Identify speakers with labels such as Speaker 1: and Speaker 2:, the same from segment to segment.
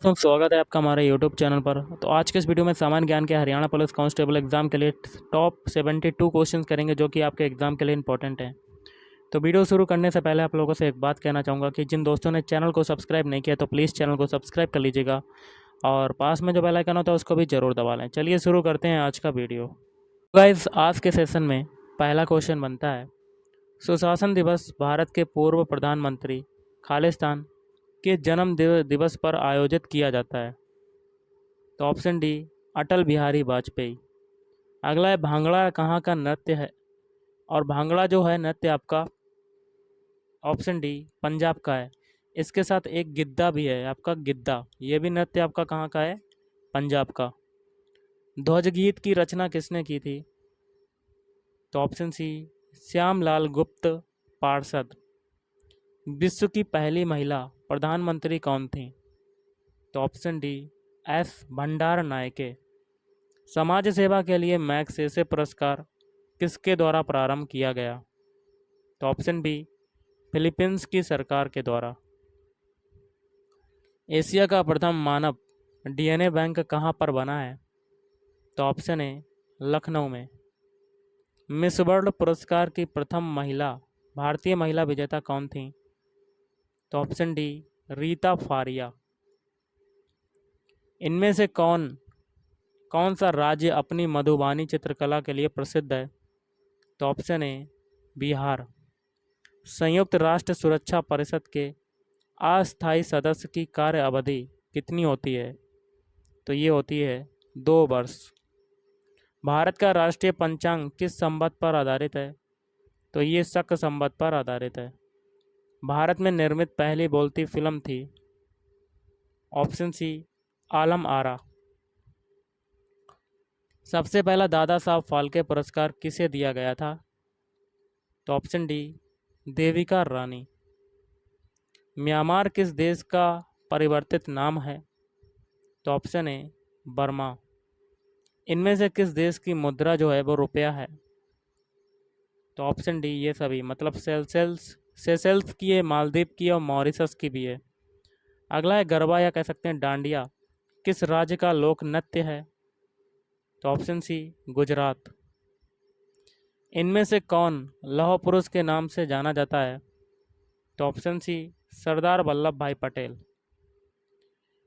Speaker 1: तो स्वागत है आपका हमारे यूट्यूब चैनल पर। तो आज के इस वीडियो में सामान्य ज्ञान के हरियाणा पुलिस कांस्टेबल एग्जाम के लिए टॉप 72 क्वेश्चंस करेंगे जो कि आपके एग्जाम के लिए इंपॉर्टेंट हैं। तो वीडियो शुरू करने से पहले आप लोगों से एक बात कहना चाहूँगा कि जिन दोस्तों ने चैनल को सब्सक्राइब नहीं किया तो प्लीज़ चैनल को सब्सक्राइब कर लीजिएगा और पास में जो बेल आइकन होता है उसको भी ज़रूर दबा लें। चलिए शुरू करते हैं आज का वीडियो। गाइस, आज के सेशन में पहला क्वेश्चन बनता है, सुशासन दिवस भारत के पूर्व प्रधानमंत्री खालिस्तान के जन्म दिवस पर आयोजित किया जाता है। तो ऑप्शन डी, अटल बिहारी वाजपेयी। अगला है, भांगड़ा कहाँ का नृत्य है? और भांगड़ा जो है नृत्य आपका, ऑप्शन डी, पंजाब का है। इसके साथ एक गिद्दा भी है आपका, गिद्दा, ये भी नृत्य आपका कहाँ का है? पंजाब का। ध्वज गीत की रचना किसने की थी? तो ऑप्शन सी, श्यामलाल गुप्त पार्षद। विश्व की पहली महिला प्रधानमंत्री कौन थी? तो ऑप्शन डी, एस भंडार नायके। समाज सेवा के लिए मैग्सेसे पुरस्कार किसके द्वारा प्रारंभ किया गया? तो ऑप्शन बी, फिलीपींस की सरकार के द्वारा। एशिया का प्रथम मानव डीएनए बैंक कहाँ पर बना है? तो ऑप्शन ए, लखनऊ में। मिस वर्ल्ड पुरस्कार की प्रथम महिला भारतीय महिला विजेता कौन थी? तो ऑप्शन डी, रीता फारिया। इनमें से कौन कौन सा राज्य अपनी मधुबानी चित्रकला के लिए प्रसिद्ध है? तो ऑप्शन ए, बिहार। संयुक्त राष्ट्र सुरक्षा परिषद के अस्थायी सदस्य की कार्य अवधि कितनी होती है? तो ये होती है 2 वर्ष। भारत का राष्ट्रीय पंचांग किस संवत पर आधारित है? तो ये शक संवत पर आधारित है। भारत में निर्मित पहली बोलती फिल्म थी? Option C, Alam Ara. सबसे पहला दादा साहब फाल्के पुरस्कार किसे दिया गया था? तो option D, Devika Rani. Myanmar किस देश का परिवर्तित नाम है? तो ऑप्शन ए, बर्मा। इनमें से किस देश की मुद्रा जो है वो रुपया है? तो ऑप्शन डी, ये सभी, मतलब सेशेल्स की है, मालदीव की है और मॉरिशस की भी है। अगला है, गरबा या कह सकते हैं डांडिया किस राज्य का लोक नृत्य है? तो ऑप्शन सी, गुजरात। इनमें से कौन लौह पुरुष के नाम से जाना जाता है? तो ऑप्शन सी, सरदार वल्लभ भाई पटेल।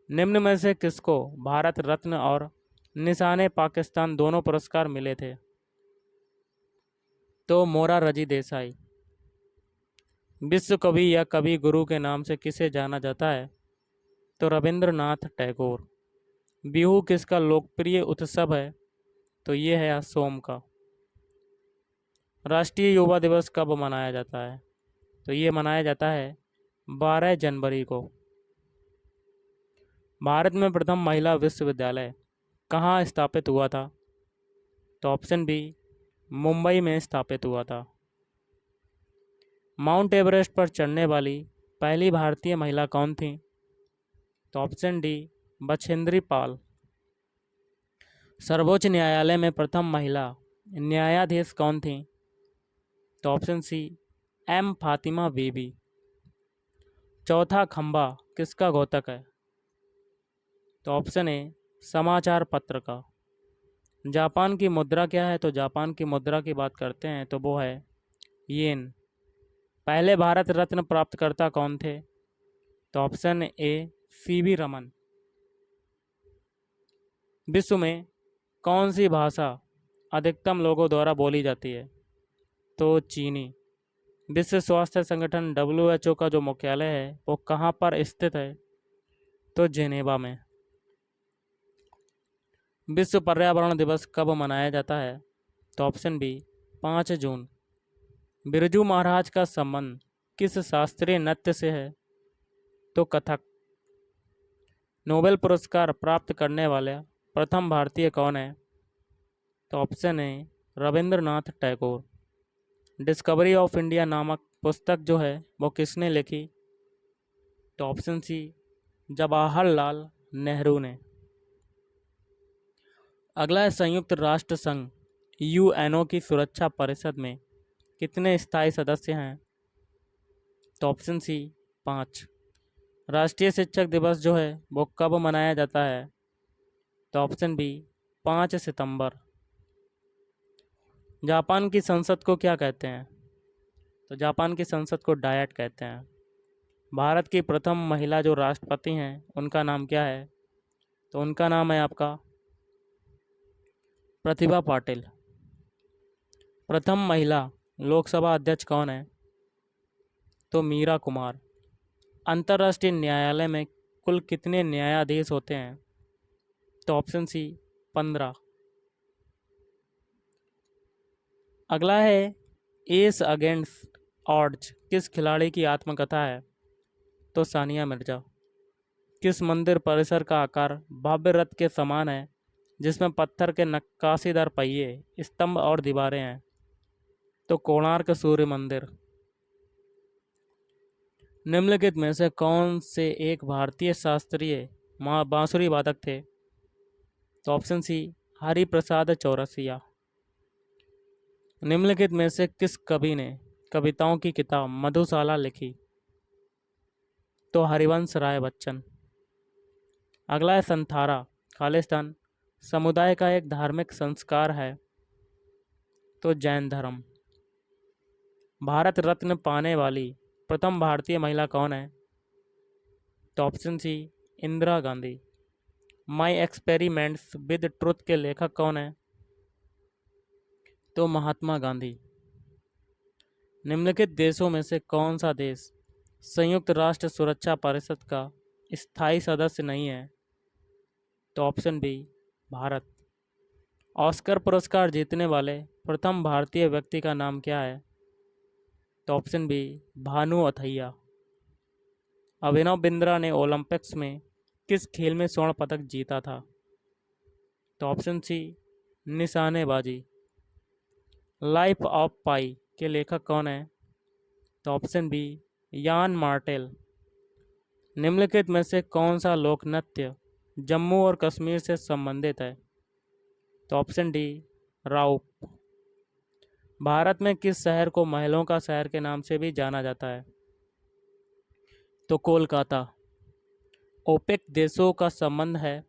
Speaker 1: निम्न में से किसको भारत रत्न और निशाने पाकिस्तान दोनों पुरस्कार मिले थे? तो मोरारजी देसाई। विश्व कवि या कवि गुरु के नाम से किसे जाना जाता है? तो रविंद्रनाथ टैगोर। बिहू किसका लोकप्रिय उत्सव है? तो ये है असोम का। राष्ट्रीय युवा दिवस कब मनाया जाता है? तो ये मनाया जाता है 12 जनवरी को। भारत में प्रथम महिला विश्वविद्यालय कहाँ स्थापित हुआ था? तो ऑप्शन बी, मुंबई में स्थापित हुआ था। माउंट एवरेस्ट पर चढ़ने वाली पहली भारतीय महिला कौन थी? तो ऑप्शन डी, बछेंद्री पाल। सर्वोच्च न्यायालय में प्रथम महिला न्यायाधीश कौन थी? तो ऑप्शन सी, एम फातिमा बीबी। चौथा खंबा किसका घोतक है? तो ऑप्शन ए, समाचार पत्र का। जापान की मुद्रा क्या है? तो जापान की मुद्रा की बात करते हैं तो वो है येन। पहले भारत रत्न प्राप्तकर्ता कौन थे? तो ऑप्शन ए, सीवी रमन। विश्व में कौन सी भाषा अधिकतम लोगों द्वारा बोली जाती है? तो चीनी। विश्व स्वास्थ्य संगठन WHO का जो मुख्यालय है वो कहाँ पर स्थित है? तो जेनेवा में। विश्व पर्यावरण दिवस कब मनाया जाता है? तो ऑप्शन बी, 5 जून। बिरजू महाराज का संबंध किस शास्त्रीय नृत्य से है? तो कथक। नोबेल पुरस्कार प्राप्त करने वाला प्रथम भारतीय कौन है? तो option A, Rabindranath Tagore. Discovery of India नामक पुस्तक जो है वो किसने लिखी? तो ऑप्शन सी, जवाहरलाल नेहरू ने। अगला है, संयुक्त राष्ट्र संघ UNO की सुरक्षा परिषद में कितने स्थायी सदस्य हैं? तो ऑप्शन सी, 5। राष्ट्रीय शिक्षक दिवस जो है वो कब मनाया जाता है? तो ऑप्शन बी 5 सितंबर। जापान की संसद को क्या कहते हैं? तो जापान की संसद को डायट कहते हैं। भारत की प्रथम महिला जो राष्ट्रपति हैं उनका नाम क्या है? तो उनका नाम है आपका प्रतिभा पाटिल। प्रथम महिला लोकसभा अध्यक्ष कौन है? तो मीरा कुमार। अंतर्राष्ट्रीय न्यायालय में कुल कितने न्यायाधीश होते हैं? तो ऑप्शन सी 15। अगला है एस अगेंस्ट ऑड्स किस खिलाड़ी की आत्मकथा है? तो सानिया मिर्जा। किस मंदिर परिसर का आकार भव्य रथ के समान है जिसमें पत्थर के नक्काशीदार पहिए स्तंभ और दीवारें हैं? तो कोणार्क सूर्य मंदिर। निम्नलिखित में से कौन से एक भारतीय शास्त्रीय बांसुरी वादक थे? तो ऑप्शन सी हरि प्रसाद चौरसिया। निम्नलिखित में से किस कवि ने कविताओं की किताब मधुशाला लिखी? तो हरिवंश राय बच्चन। अगला है संथारा खालिस्तान समुदाय का एक धार्मिक संस्कार है? तो जैन धर्म। भारत रत्न पाने वाली प्रथम भारतीय महिला कौन है? तो option C Indira Gandhi. My experiments with truth के लेखक कौन है? तो महात्मा गांधी। निम्नलिखित देशों में से कौन सा देश संयुक्त राष्ट्र सुरक्षा परिषद का स्थायी सदस्य नहीं है? तो ऑप्शन बी भारत। ऑस्कर पुरस्कार जीतने वाले प्रथम भारतीय व्यक्ति का नाम क्या है? तो ऑप्शन बी भानु अथैया। अभिनव बिंद्रा ने ओलंपिक्स में किस खेल में स्वर्ण पदक जीता था? तो ऑप्शन सी निशानेबाजी। लाइफ ऑफ पाई के लेखक कौन है? तो ऑप्शन बी यान मार्टेल। निम्नलिखित में से कौन सा लोक नृत्य जम्मू और कश्मीर से संबंधित है? तो ऑप्शन डी राउप। भारत में किस शहर को महलों का शहर के नाम से भी जाना जाता है? तो कोलकाता। ओपेक देशों का संबंध है?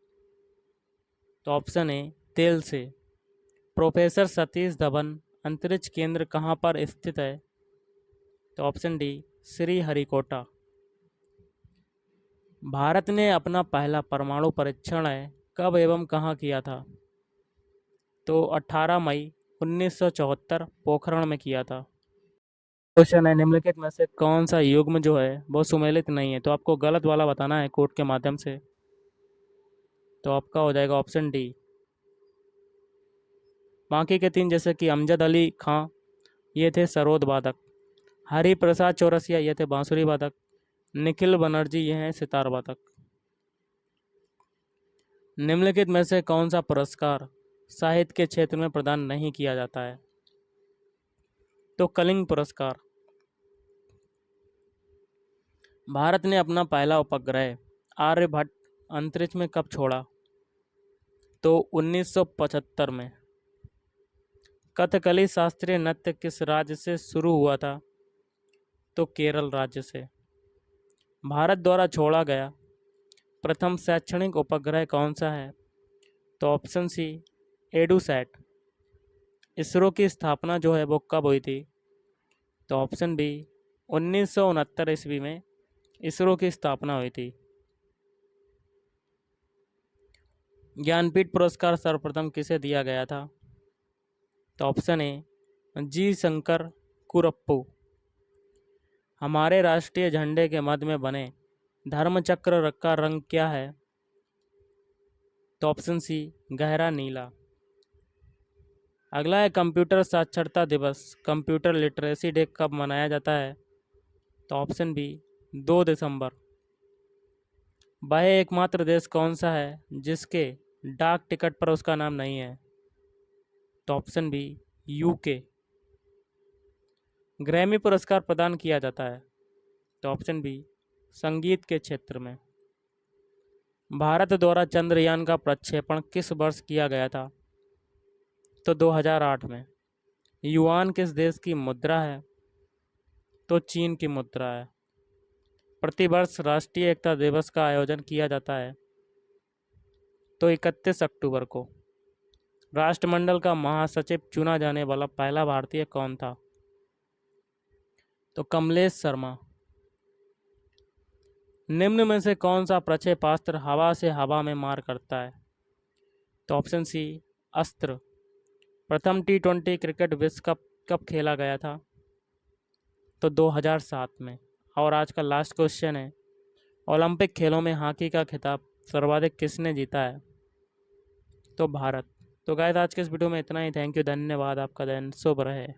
Speaker 1: तो ऑप्शन ए तेल से। प्रोफेसर सतीश धवन अंतरिक्ष केंद्र कहाँ पर स्थित है? तो ऑप्शन डी श्री हरिकोटा। भारत ने अपना पहला परमाणु परीक्षण कब एवं कहाँ किया था? तो 18 मई 1974 पोखरण में किया था। क्वेश्चन है निम्नलिखित में से कौन सा युग्म जो है वो सुमेलित नहीं है? तो आपको गलत वाला बताना है कोड के माध्यम से। तो आपका हो जाएगा ऑप्शन डी। बाकी के तीन जैसे कि अमजद अली खां ये थे सरोद वादक, हरि प्रसाद चौरसिया ये थे बांसुरी वादक, निखिल बनर्जी ये हैं सितार वादक। निम्नलिखित में से कौन सा पुरस्कार साहित्य के क्षेत्र में प्रदान नहीं किया जाता है? तो कलिंग पुरस्कार। भारत ने अपना पहला उपग्रह आर्यभट्ट अंतरिक्ष में कब छोड़ा? तो 1975 में। कथकली शास्त्रीय नृत्य किस राज्य से शुरू हुआ था? तो केरल राज्य से। भारत द्वारा छोड़ा गया प्रथम शैक्षणिक उपग्रह कौन सा है? तो ऑप्शन सी एडुसैट। इसरो की स्थापना जो है वो कब हुई थी? तो ऑप्शन बी 1969 ईस्वी में इसरो की स्थापना हुई थी। ज्ञानपीठ पुरस्कार सर्वप्रथम किसे दिया गया था? तो ऑप्शन ए जी शंकर कुरप्पू। हमारे राष्ट्रीय झंडे के मध्य में बने धर्मचक्र का रंग क्या है? तो ऑप्शन सी गहरा नीला। अगला है कंप्यूटर साक्षरता दिवस कंप्यूटर लिटरेसी डे कब मनाया जाता है? तो ऑप्शन बी 2 दिसंबर। वह एकमात्र देश कौन सा है जिसके डाक टिकट पर उसका नाम नहीं है? तो ऑप्शन बी यूके। ग्रैमी पुरस्कार प्रदान किया जाता है? तो ऑप्शन बी संगीत के क्षेत्र में। भारत द्वारा चंद्रयान का प्रक्षेपण किस वर्ष किया गया था? तो 2008 में। युआन किस देश की मुद्रा है? तो चीन की मुद्रा है। प्रतिवर्ष राष्ट्रीय एकता दिवस का आयोजन किया जाता है? तो 31 अक्टूबर को। राष्ट्रमंडल का महासचिव चुना जाने वाला पहला भारतीय कौन था? तो कमलेश शर्मा। निम्न में से कौन सा प्रक्षेपास्त्र हवा से हवा में मार करता है? तो ऑप्शन सी, अस्त्र। प्रथम T20 क्रिकेट विश्व कप कब खेला गया था? तो 2007 में। और आज का लास्ट क्वेश्चन है, ओलंपिक खेलों में हॉकी का खिताब सर्वाधिक किसने जीता है? तो भारत। तो गाइस आज के इस वीडियो में इतना ही। थैंक यू, धन्यवाद। आपका दिन शुभ रहे।